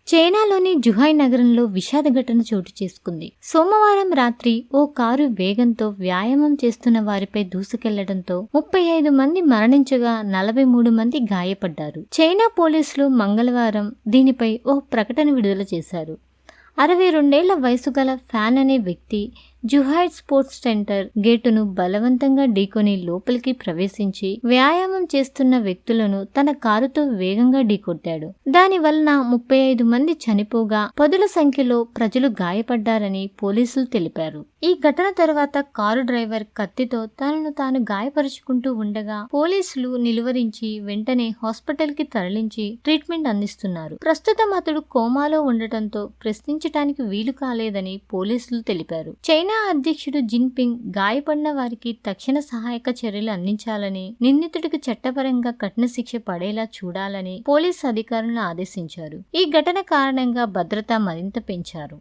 చైనాలోని జుహాయ్ నగరంలో విషాద ఘటన చోటు చేసుకుంది. సోమవారం రాత్రి ఓ కారు వేగంతో వ్యాయామం చేస్తున్న వారిపై దూసుకెళ్లడంతో 35 మంది మరణించగా 43 మంది గాయపడ్డారు. చైనా పోలీసులు మంగళవారం దీనిపై ఓ ప్రకటన విడుదల చేశారు. 62 ఏళ్ల వయసు గల ఫ్యాన్ అనే వ్యక్తి జుహాయ్ స్పోర్ట్స్ సెంటర్ గేటును బలవంతంగా ఢీకొని లోపలికి ప్రవేశించి వ్యాయామం చేస్తున్న వ్యక్తులను తన కారుతో వేగంగా ఢీకొట్టాడు. దాని వలన 35 మంది చనిపోగా పదుల సంఖ్యలో ప్రజలు గాయపడ్డారని పోలీసులు తెలిపారు. ఈ ఘటన తర్వాత కారు డ్రైవర్ కత్తితో తనను తాను గాయపరుచుకుంటూ ఉండగా పోలీసులు నిలువరించి వెంటనే హాస్పిటల్ కి తరలించి ట్రీట్మెంట్ అందిస్తున్నారు. ప్రస్తుతం అతడు కోమాలో ఉండటంతో ప్రశ్నించడానికి వీలు కాలేదని పోలీసులు తెలిపారు. చైనా అధ్యక్షుడు జిన్పింగ్ గాయపడిన వారికి తక్షణ సహాయక చర్యలు అందించాలని, నిందితుడికి చట్టపరంగా కఠిన శిక్ష పడేలా చూడాలని పోలీసు అధికారులను ఆదేశించారు. ఈ ఘటన కారణంగా భద్రత మరింత పెంచారు.